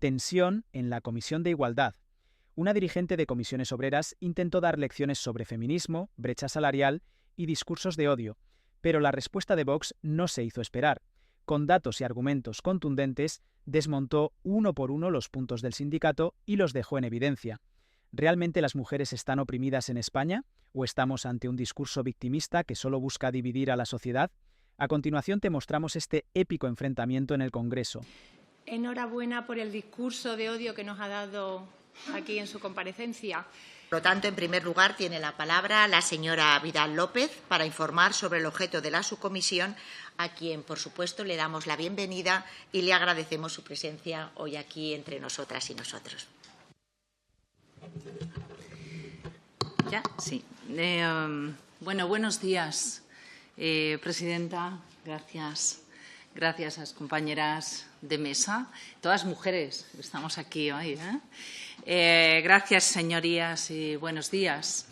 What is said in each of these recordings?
Tensión en la Comisión de Igualdad. Una dirigente de Comisiones Obreras intentó dar lecciones sobre feminismo, brecha salarial y discursos de odio, pero la respuesta de Vox no se hizo esperar. Con datos y argumentos contundentes, desmontó uno por uno los puntos del sindicato y los dejó en evidencia. ¿Realmente las mujeres están oprimidas en España? ¿O estamos ante un discurso victimista que solo busca dividir a la sociedad? A continuación te mostramos este épico enfrentamiento en el Congreso. Enhorabuena por el discurso de odio que nos ha dado aquí en su comparecencia. Por lo tanto, en primer lugar, tiene la palabra la señora Vidal López para informar sobre el objeto de la subcomisión, a quien, por supuesto, le damos la bienvenida y le agradecemos su presencia hoy aquí entre nosotras y nosotros. ¿Ya? Sí. Bueno, buenos días, presidenta. Gracias. Gracias a las compañeras de mesa, todas mujeres, estamos aquí hoy. Gracias, señorías, y buenos días.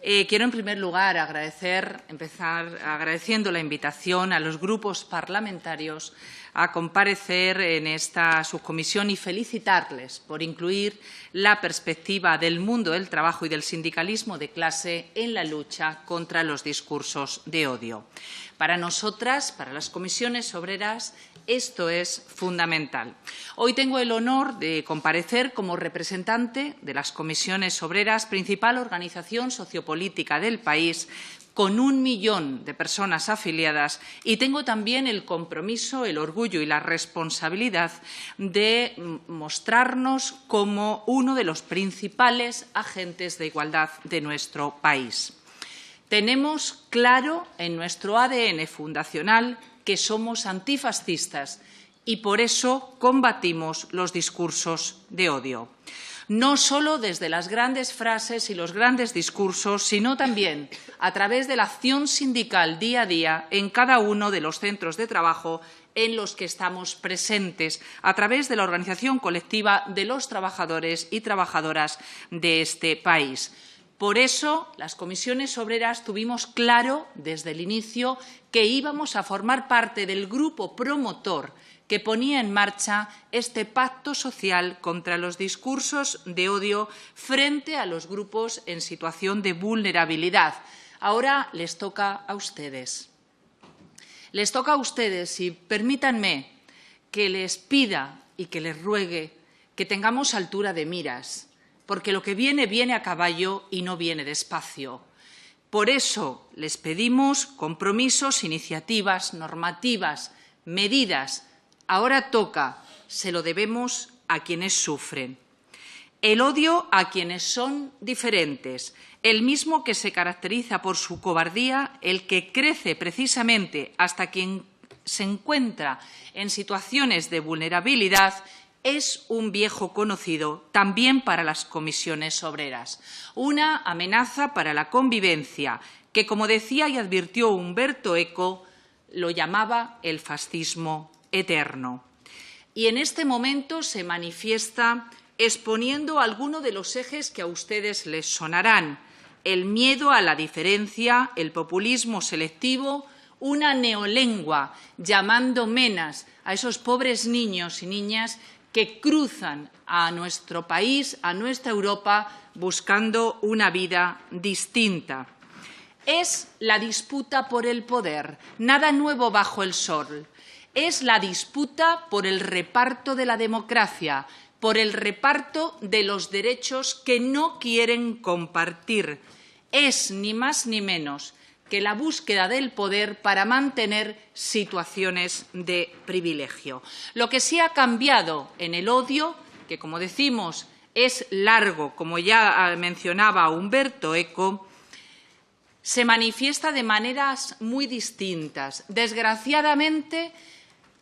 Quiero, en primer lugar, empezar agradeciendo la invitación a los grupos parlamentarios a comparecer en esta subcomisión y felicitarles por incluir la perspectiva del mundo del trabajo y del sindicalismo de clase en la lucha contra los discursos de odio. Para nosotras, para las comisiones obreras, esto es fundamental. Hoy tengo el honor de comparecer como representante de las comisiones obreras, principal organización sociopolítica del país, con 1 millón de personas afiliadas, y tengo también el compromiso, el orgullo y la responsabilidad de mostrarnos como uno de los principales agentes de igualdad de nuestro país. Tenemos claro en nuestro ADN fundacional que somos antifascistas y por eso combatimos los discursos de odio. No solo desde las grandes frases y los grandes discursos, sino también a través de la acción sindical día a día en cada uno de los centros de trabajo en los que estamos presentes, a través de la organización colectiva de los trabajadores y trabajadoras de este país. Por eso, las comisiones obreras tuvimos claro desde el inicio que íbamos a formar parte del grupo promotor que ponía en marcha este pacto social contra los discursos de odio frente a los grupos en situación de vulnerabilidad. Ahora les toca a ustedes. Les toca a ustedes y permítanme que les pida y que les ruegue que tengamos altura de miras, porque lo que viene, viene a caballo y no viene despacio. Por eso les pedimos compromisos, iniciativas, normativas, medidas. Ahora toca, se lo debemos a quienes sufren. El odio a quienes son diferentes, el mismo que se caracteriza por su cobardía, el que crece precisamente hasta quien se encuentra en situaciones de vulnerabilidad, es un viejo conocido también para las comisiones obreras. Una amenaza para la convivencia que, como decía y advirtió Umberto Eco, lo llamaba el fascismo eterno. Y en este momento se manifiesta exponiendo alguno de los ejes que a ustedes les sonarán: el miedo a la diferencia, el populismo selectivo, una neolengua llamando menas a esos pobres niños y niñas que cruzan a nuestro país, a nuestra Europa, buscando una vida distinta. Es la disputa por el poder, nada nuevo bajo el sol. Es la disputa por el reparto de la democracia, por el reparto de los derechos que no quieren compartir. Es ni más ni menos que la búsqueda del poder para mantener situaciones de privilegio. Lo que sí ha cambiado en el odio, que como decimos es largo, como ya mencionaba Umberto Eco, se manifiesta de maneras muy distintas. Desgraciadamente,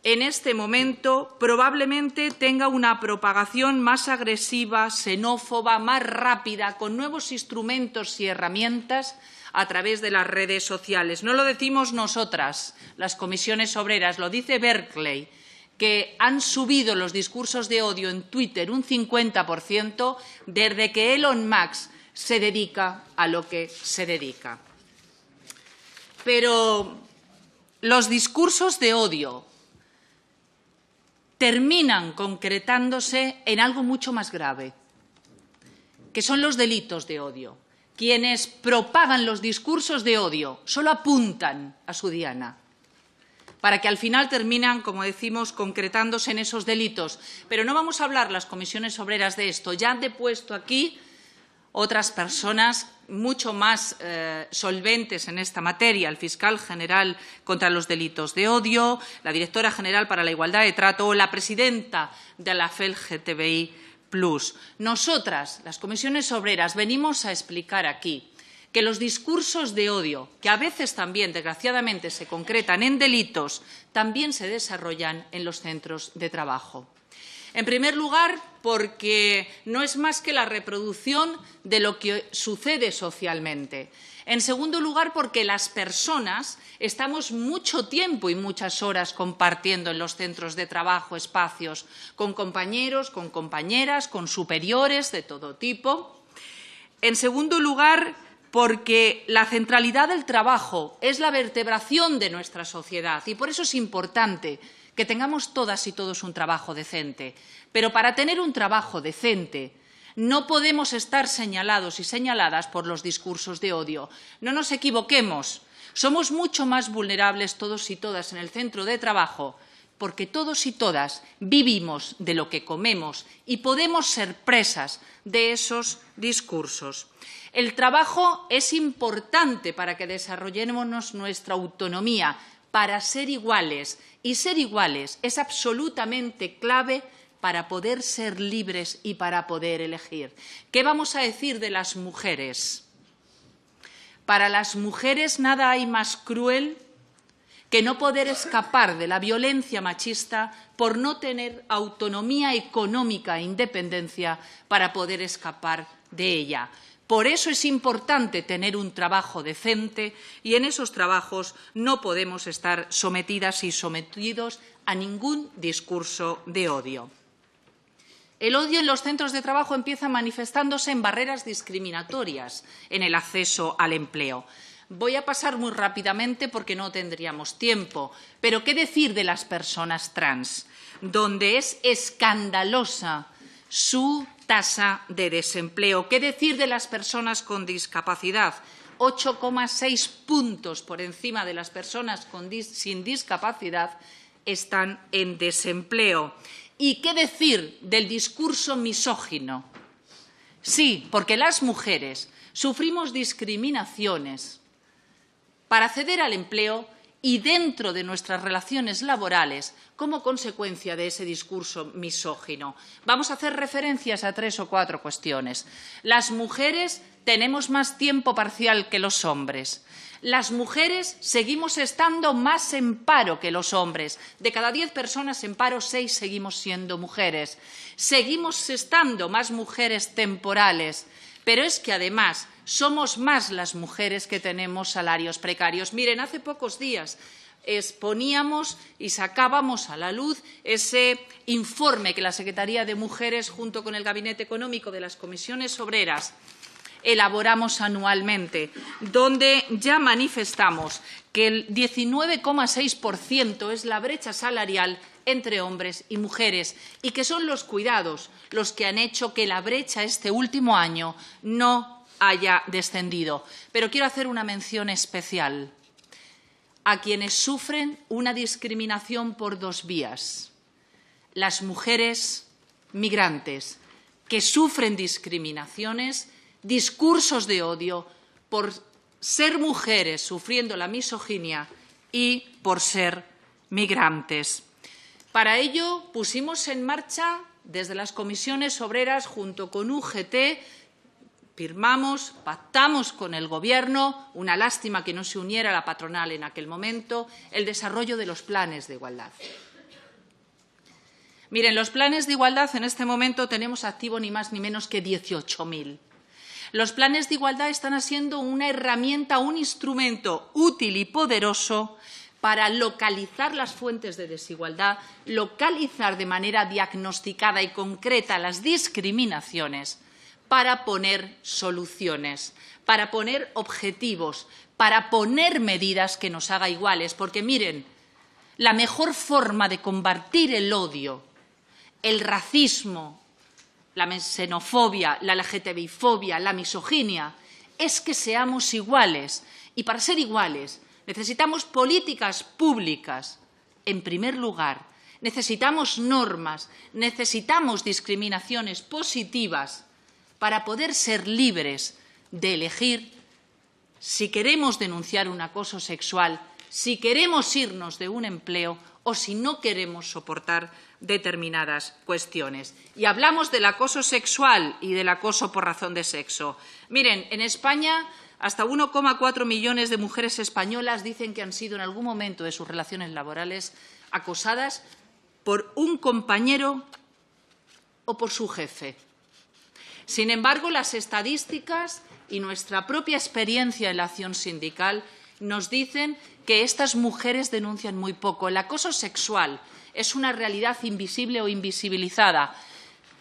en este momento probablemente tenga una propagación más agresiva, xenófoba, más rápida, con nuevos instrumentos y herramientas a través de las redes sociales. No lo decimos nosotras, las comisiones obreras, lo dice Berkeley, que han subido los discursos de odio en Twitter un 50% desde que Elon Musk se dedica a lo que se dedica. Pero los discursos de odio terminan concretándose en algo mucho más grave, que son los delitos de odio. Quienes propagan los discursos de odio solo apuntan a su diana, para que al final terminan, como decimos, concretándose en esos delitos. Pero no vamos a hablar las comisiones obreras de esto. Ya han depuesto aquí otras personas mucho más solventes en esta materia, el fiscal general contra los delitos de odio, la directora general para la igualdad de trato o la presidenta de la FELGTBI+. Nosotras, las comisiones obreras, venimos a explicar aquí que los discursos de odio, que a veces también, desgraciadamente, se concretan en delitos, también se desarrollan en los centros de trabajo. En primer lugar, porque no es más que la reproducción de lo que sucede socialmente. En segundo lugar, porque las personas estamos mucho tiempo y muchas horas compartiendo en los centros de trabajo espacios con compañeros, con compañeras, con superiores de todo tipo. En segundo lugar, porque la centralidad del trabajo es la vertebración de nuestra sociedad y por eso es importante que tengamos todas y todos un trabajo decente. Pero para tener un trabajo decente no podemos estar señalados y señaladas por los discursos de odio. No nos equivoquemos, somos mucho más vulnerables todos y todas en el centro de trabajo porque todos y todas vivimos de lo que comemos y podemos ser presas de esos discursos. El trabajo es importante para que desarrollemos nuestra autonomía, para ser iguales, y ser iguales es absolutamente clave para poder ser libres y para poder elegir. ¿Qué vamos a decir de las mujeres? Para las mujeres nada hay más cruel que no poder escapar de la violencia machista por no tener autonomía económica e independencia para poder escapar de ella. Por eso es importante tener un trabajo decente y en esos trabajos no podemos estar sometidas y sometidos a ningún discurso de odio. El odio en los centros de trabajo empieza manifestándose en barreras discriminatorias en el acceso al empleo. Voy a pasar muy rápidamente porque no tendríamos tiempo, pero ¿qué decir de las personas trans? Donde es escandalosa su tasa de desempleo. ¿Qué decir de las personas con discapacidad? 8,6 puntos por encima de las personas sin discapacidad están en desempleo. ¿Y qué decir del discurso misógino? Sí, porque las mujeres sufrimos discriminaciones para acceder al empleo y dentro de nuestras relaciones laborales como consecuencia de ese discurso misógino. Vamos a hacer referencias a 3 o 4 cuestiones. Las mujeres tenemos más tiempo parcial que los hombres. Las mujeres seguimos estando más en paro que los hombres. De cada 10 personas en paro, 6 seguimos siendo mujeres. Seguimos estando más mujeres temporales. Pero es que, además, somos más las mujeres que tenemos salarios precarios. Miren, hace pocos días exponíamos y sacábamos a la luz ese informe que la Secretaría de Mujeres, junto con el Gabinete Económico de las Comisiones Obreras, elaboramos anualmente, donde ya manifestamos que el 19,6% es la brecha salarial entre hombres y mujeres y que son los cuidados los que han hecho que la brecha este último año no haya descendido. Pero quiero hacer una mención especial a quienes sufren una discriminación por 2 vías. Las mujeres migrantes que sufren discriminaciones, discursos de odio por ser mujeres sufriendo la misoginia y por ser migrantes. Para ello pusimos en marcha desde las comisiones obreras junto con UGT, firmamos, pactamos con el Gobierno, una lástima que no se uniera la patronal en aquel momento, el desarrollo de los planes de igualdad. Miren, los planes de igualdad en este momento tenemos activo ni más ni menos que 18.000. Los planes de igualdad están siendo una herramienta, un instrumento útil y poderoso para localizar las fuentes de desigualdad, localizar de manera diagnosticada y concreta las discriminaciones, para poner soluciones, para poner objetivos, para poner medidas que nos haga iguales. Porque, miren, la mejor forma de combatir el odio el racismo, la xenofobia, la LGTBI-fobia, la misoginia, es que seamos iguales. Y para ser iguales necesitamos políticas públicas, en primer lugar. Necesitamos normas, necesitamos discriminaciones positivas para poder ser libres de elegir si queremos denunciar un acoso sexual, si queremos irnos de un empleo o si no queremos soportar determinadas cuestiones. Y hablamos del acoso sexual y del acoso por razón de sexo. Miren, en España hasta 1,4 millones de mujeres españolas dicen que han sido en algún momento de sus relaciones laborales acosadas por un compañero o por su jefe. Sin embargo, las estadísticas y nuestra propia experiencia en la acción sindical nos dicen que estas mujeres denuncian muy poco. El acoso sexual es una realidad invisible o invisibilizada.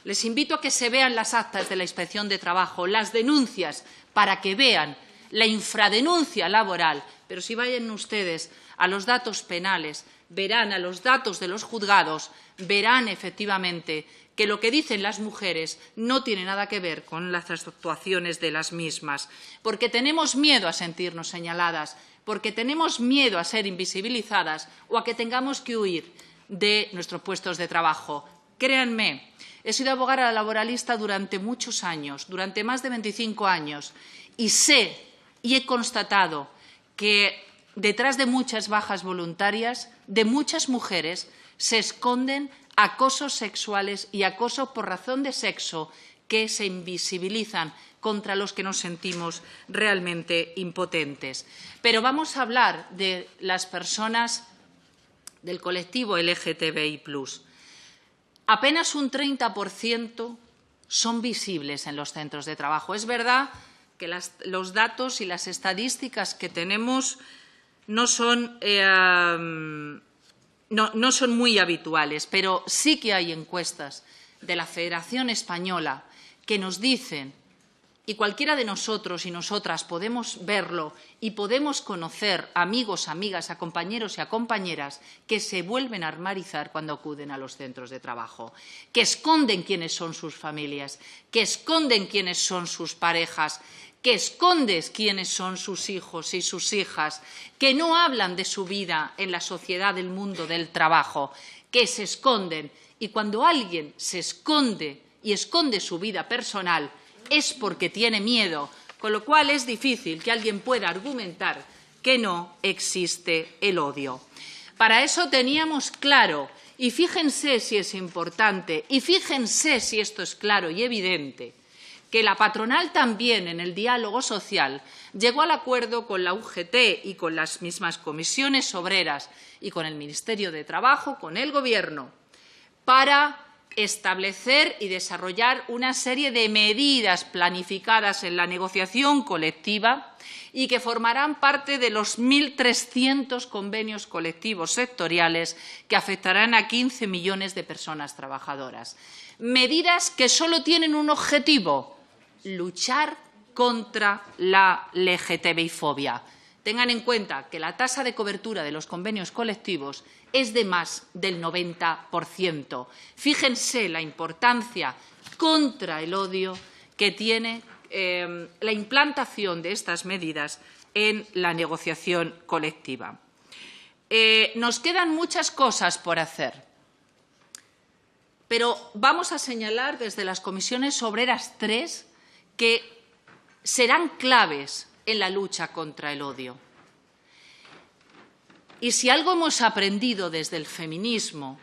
Les invito a que se vean las actas de la Inspección de Trabajo, las denuncias, para que vean la infradenuncia laboral. Pero si vayan ustedes a los datos penales, verán a los datos de los juzgados, verán efectivamente que lo que dicen las mujeres no tiene nada que ver con las actuaciones de las mismas, porque tenemos miedo a sentirnos señaladas, porque tenemos miedo a ser invisibilizadas o a que tengamos que huir de nuestros puestos de trabajo. Créanme, he sido abogada laboralista durante muchos años, durante más de 25 años, y sé y he constatado que detrás de muchas bajas voluntarias, de muchas mujeres, se esconden acosos sexuales y acoso por razón de sexo que se invisibilizan, contra los que nos sentimos realmente impotentes. Pero vamos a hablar de las personas del colectivo LGTBI+. Apenas un 30% son visibles en los centros de trabajo. Es verdad que los datos y las estadísticas que tenemos no son muy habituales, pero sí que hay encuestas de la Federación Española que nos dicen, y cualquiera de nosotros y nosotras podemos verlo y podemos conocer amigos, amigas, a compañeros y a compañeras que se vuelven a armarizar cuando acuden a los centros de trabajo, que esconden quiénes son sus familias, que esconden quiénes son sus parejas, que esconden quiénes son sus hijos y sus hijas, que no hablan de su vida en la sociedad del mundo del trabajo, que se esconden. Y cuando alguien se esconde y esconde su vida personal, es porque tiene miedo, con lo cual es difícil que alguien pueda argumentar que no existe el odio. Para eso teníamos claro, y fíjense si es importante, y fíjense si esto es claro y evidente, que la patronal también en el diálogo social llegó al acuerdo con la UGT y con las mismas comisiones obreras y con el Ministerio de Trabajo, con el Gobierno, para establecer y desarrollar una serie de medidas planificadas en la negociación colectiva y que formarán parte de los 1.300 convenios colectivos sectoriales que afectarán a 15 millones de personas trabajadoras. Medidas que solo tienen un objetivo: luchar contra la LGTBI-fobia. Tengan en cuenta que la tasa de cobertura de los convenios colectivos es de más del 90%. Fíjense la importancia contra el odio que tiene la implantación de estas medidas en la negociación colectiva. Nos quedan muchas cosas por hacer, pero vamos a señalar desde las comisiones obreras 3 que serán claves en la lucha contra el odio. Y si algo hemos aprendido desde el feminismo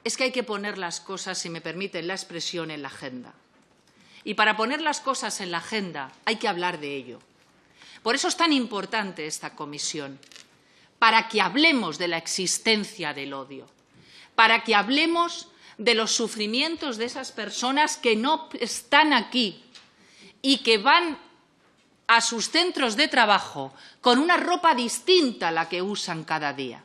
es que hay que poner las cosas, si me permiten la expresión, en la agenda. Y para poner las cosas en la agenda hay que hablar de ello. Por eso es tan importante esta comisión, para que hablemos de la existencia del odio, para que hablemos de los sufrimientos de esas personas que no están aquí y que van a sus centros de trabajo con una ropa distinta a la que usan cada día.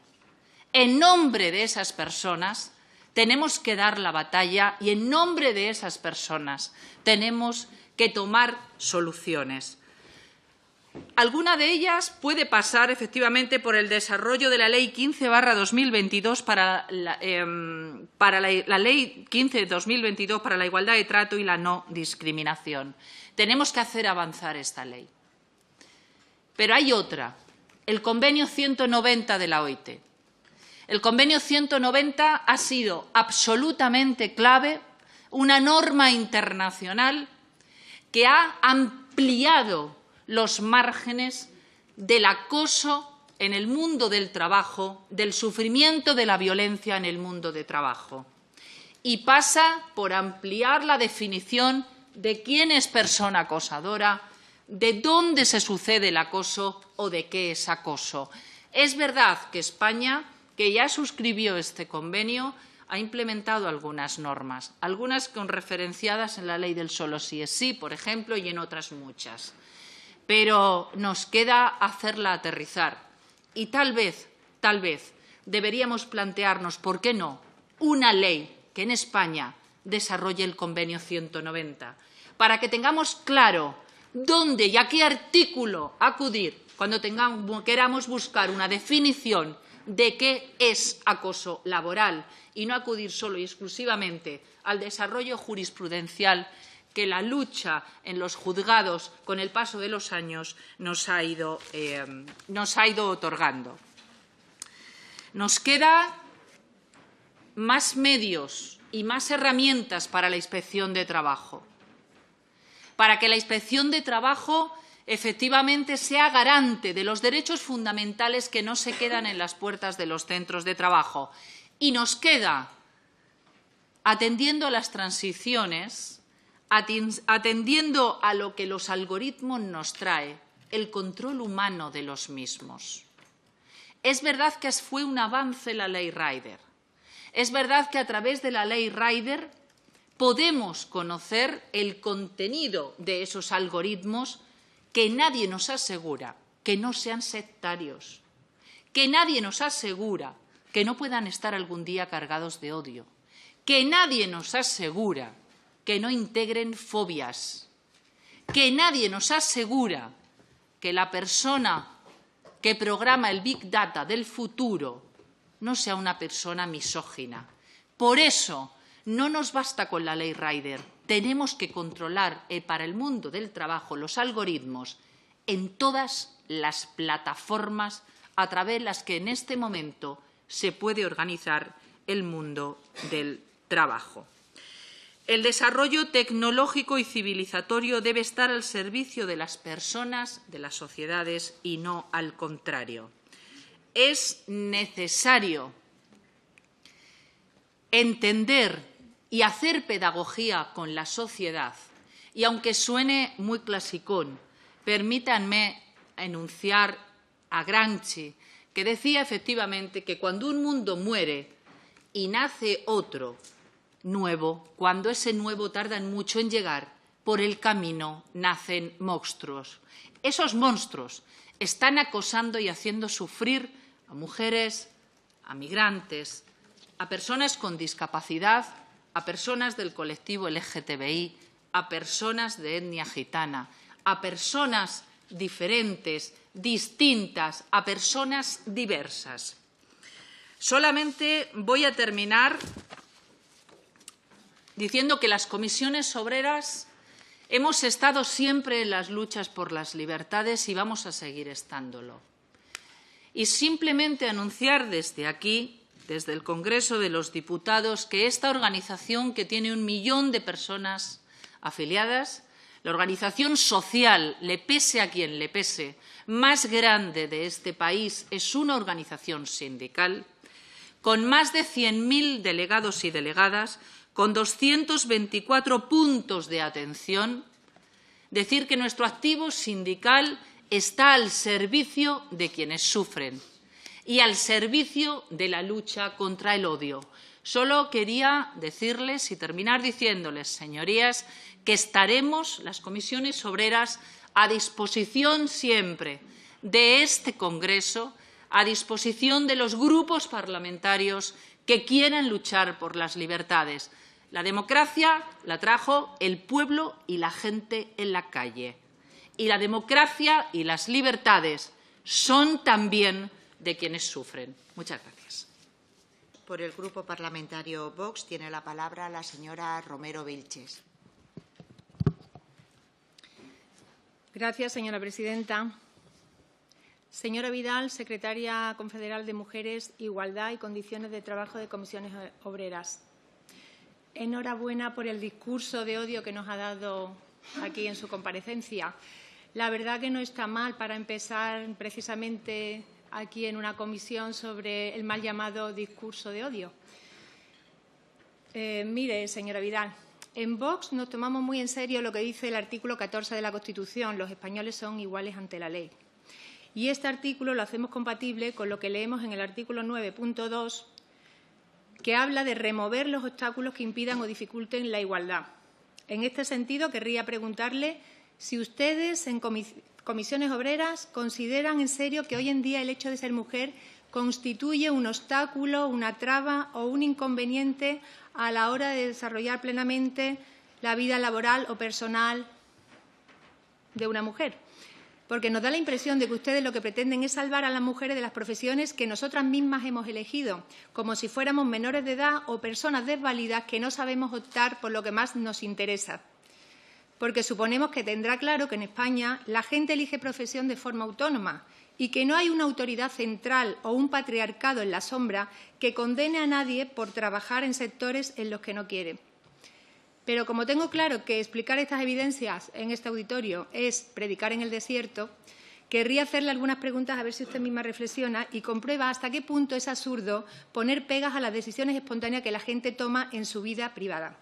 En nombre de esas personas tenemos que dar la batalla y en nombre de esas personas tenemos que tomar soluciones. Alguna de ellas puede pasar efectivamente por el desarrollo de la Ley 15/2022 para la Ley 15/2022 para la igualdad de trato y la no discriminación. Tenemos que hacer avanzar esta ley. Pero hay otra, el Convenio 190 de la OIT. El Convenio 190 ha sido absolutamente clave, una norma internacional que ha ampliado los márgenes del acoso en el mundo del trabajo, del sufrimiento de la violencia en el mundo de trabajo. Y pasa por ampliar la definición de quién es persona acosadora, de dónde se sucede el acoso o de qué es acoso. Es verdad que España, que ya suscribió este convenio, ha implementado algunas normas, algunas referenciadas en la ley del solo sí es sí, por ejemplo, y en otras muchas. Pero nos queda hacerla aterrizar y tal vez, deberíamos plantearnos, ¿por qué no?, una ley que en España desarrolle el Convenio 190, para que tengamos claro dónde y a qué artículo acudir cuando queramos buscar una definición de qué es acoso laboral y no acudir solo y exclusivamente al desarrollo jurisprudencial que la lucha en los juzgados con el paso de los años nos ha ido otorgando. Nos queda más medios y más herramientas para la Inspección de Trabajo, para que la Inspección de Trabajo efectivamente sea garante de los derechos fundamentales que no se quedan en las puertas de los centros de trabajo. Y nos queda, atendiendo a las transiciones, atendiendo a lo que los algoritmos nos traen, el control humano de los mismos. Es verdad que fue un avance la Ley Rider. Es verdad que a través de la Ley Rider podemos conocer el contenido de esos algoritmos que nadie nos asegura que no sean sectarios, que nadie nos asegura que no puedan estar algún día cargados de odio, que nadie nos asegura que no integren fobias, que nadie nos asegura que la persona que programa el Big Data del futuro no sea una persona misógina. Por eso, no nos basta con la Ley Rider, tenemos que controlar para el mundo del trabajo los algoritmos en todas las plataformas a través de las que en este momento se puede organizar el mundo del trabajo. El desarrollo tecnológico y civilizatorio debe estar al servicio de las personas, de las sociedades y no al contrario. Es necesario entender y hacer pedagogía con la sociedad. Y aunque suene muy clasicón, permítanme enunciar a Gramsci, que decía efectivamente que cuando un mundo muere y nace otro nuevo, cuando ese nuevo tarda mucho en llegar, por el camino nacen monstruos. Esos monstruos están acosando y haciendo sufrir a mujeres, a migrantes, a personas con discapacidad, a personas del colectivo LGTBI, a personas de etnia gitana, a personas diferentes, distintas, a personas diversas. Solamente voy a terminar diciendo que las comisiones obreras hemos estado siempre en las luchas por las libertades y vamos a seguir estándolo. Y simplemente anunciar desde aquí, desde el Congreso de los Diputados, que esta organización, que tiene 1 millón de personas afiliadas, la organización social, le pese a quien le pese, más grande de este país, es una organización sindical, con más de 100.000 delegados y delegadas, con 224 puntos de atención, decir que nuestro activo sindical está al servicio de quienes sufren y al servicio de la lucha contra el odio. Solo quería decirles y terminar diciéndoles, señorías, que estaremos, las comisiones obreras, a disposición siempre de este Congreso, a disposición de los grupos parlamentarios que quieran luchar por las libertades. La democracia la trajo el pueblo y la gente en la calle. y la democracia y las libertades son también de quienes sufren. Muchas gracias. Por el Grupo Parlamentario Vox tiene la palabra la señora Romero Vilches. Gracias, señora presidenta. Señora Vidal, secretaria confederal de Mujeres, Igualdad y Condiciones de Trabajo de Comisiones Obreras. Enhorabuena por el discurso de odio que nos ha dado aquí en su comparecencia. La verdad que no está mal para empezar precisamente aquí en una comisión sobre el mal llamado discurso de odio. Mire, señora Vidal, en Vox nos tomamos muy en serio lo que dice el artículo 14 de la Constitución. Los españoles son iguales ante la ley. Y este artículo lo hacemos compatible con lo que leemos en el artículo 9.2, que habla de remover los obstáculos que impidan o dificulten la igualdad. En este sentido, querría preguntarle si ustedes, en comisiones obreras, consideran en serio que hoy en día el hecho de ser mujer constituye un obstáculo, una traba o un inconveniente a la hora de desarrollar plenamente la vida laboral o personal de una mujer. Porque nos da la impresión de que ustedes lo que pretenden es salvar a las mujeres de las profesiones que nosotras mismas hemos elegido, como si fuéramos menores de edad o personas desvalidas que no sabemos optar por lo que más nos interesa. Porque suponemos que tendrá claro que en España la gente elige profesión de forma autónoma y que no hay una autoridad central o un patriarcado en la sombra que condene a nadie por trabajar en sectores en los que no quiere. Pero como tengo claro que explicar estas evidencias en este auditorio es predicar en el desierto, querría hacerle algunas preguntas a ver si usted misma reflexiona y comprueba hasta qué punto es absurdo poner pegas a las decisiones espontáneas que la gente toma en su vida privada.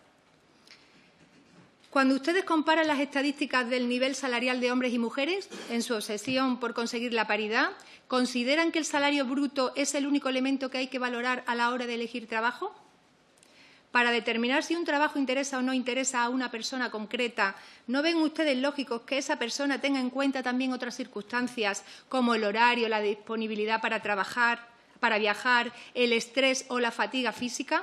Cuando ustedes comparan las estadísticas del nivel salarial de hombres y mujeres en su obsesión por conseguir la paridad, ¿consideran que el salario bruto es el único elemento que hay que valorar a la hora de elegir trabajo? Para determinar si un trabajo interesa o no interesa a una persona concreta, ¿no ven ustedes lógicos que esa persona tenga en cuenta también otras circunstancias como el horario, la disponibilidad para trabajar, para viajar, el estrés o la fatiga física?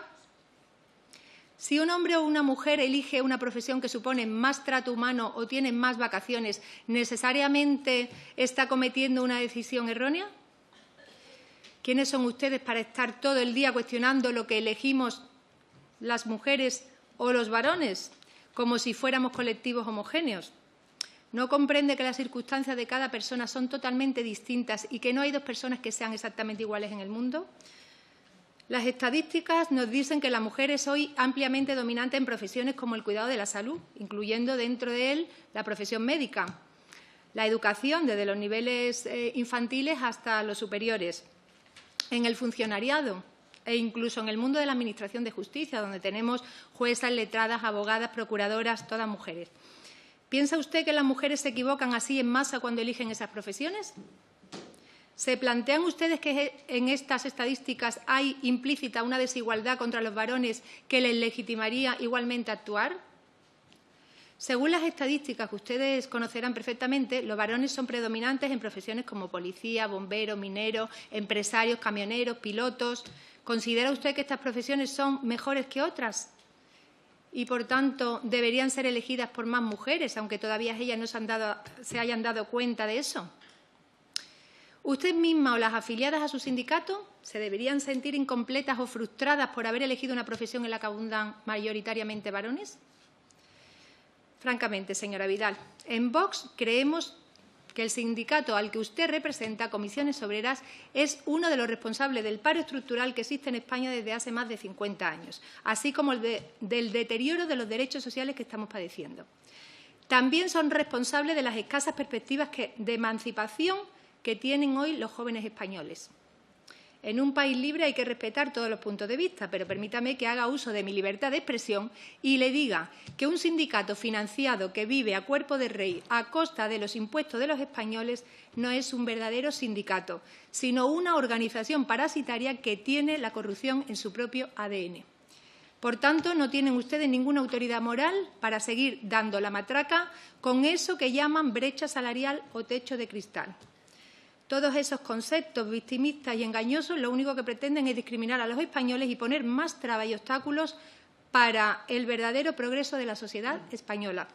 Si un hombre o una mujer elige una profesión que supone más trato humano o tiene más vacaciones, ¿necesariamente está cometiendo una decisión errónea? ¿Quiénes son ustedes para estar todo el día cuestionando lo que elegimos las mujeres o los varones, como si fuéramos colectivos homogéneos? ¿No comprende que las circunstancias de cada persona son totalmente distintas y que no hay dos personas que sean exactamente iguales en el mundo? Las estadísticas nos dicen que la mujer es hoy ampliamente dominante en profesiones como el cuidado de la salud, incluyendo dentro de él la profesión médica, la educación desde los niveles infantiles hasta los superiores, en el funcionariado e incluso en el mundo de la Administración de Justicia, donde tenemos juezas, letradas, abogadas, procuradoras, todas mujeres. ¿Piensa usted que las mujeres se equivocan así en masa cuando eligen esas profesiones? ¿Se plantean ustedes que en estas estadísticas hay implícita una desigualdad contra los varones que les legitimaría igualmente actuar? Según las estadísticas que ustedes conocerán perfectamente, los varones son predominantes en profesiones como policía, bombero, minero, empresarios, camioneros, pilotos. ¿Considera usted que estas profesiones son mejores que otras? Y, por tanto, deberían ser elegidas por más mujeres, aunque todavía ellas no se hayan dado cuenta de eso. ¿Usted misma o las afiliadas a su sindicato se deberían sentir incompletas o frustradas por haber elegido una profesión en la que abundan mayoritariamente varones? Francamente, señora Vidal, en Vox creemos que el sindicato al que usted representa, Comisiones Obreras, es uno de los responsables del paro estructural que existe en España desde hace más de 50 años, así como del deterioro de los derechos sociales que estamos padeciendo. También son responsables de las escasas perspectivas de emancipación que tienen hoy los jóvenes españoles. En un país libre hay que respetar todos los puntos de vista, pero permítame que haga uso de mi libertad de expresión y le diga que un sindicato financiado que vive a cuerpo de rey a costa de los impuestos de los españoles no es un verdadero sindicato, sino una organización parasitaria que tiene la corrupción en su propio ADN. Por tanto, no tienen ustedes ninguna autoridad moral para seguir dando la matraca con eso que llaman brecha salarial o techo de cristal. Todos esos conceptos victimistas y engañosos lo único que pretenden es discriminar a los españoles y poner más trabas y obstáculos para el verdadero progreso de la sociedad española.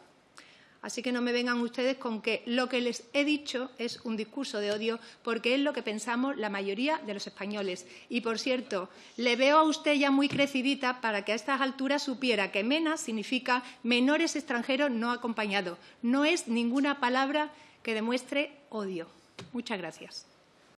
Así que no me vengan ustedes con que lo que les he dicho es un discurso de odio, porque es lo que pensamos la mayoría de los españoles. Y, por cierto, le veo a usted ya muy crecidita para que a estas alturas supiera que MENA significa menores extranjeros no acompañados. No es ninguna palabra que demuestre odio. Muchas gracias.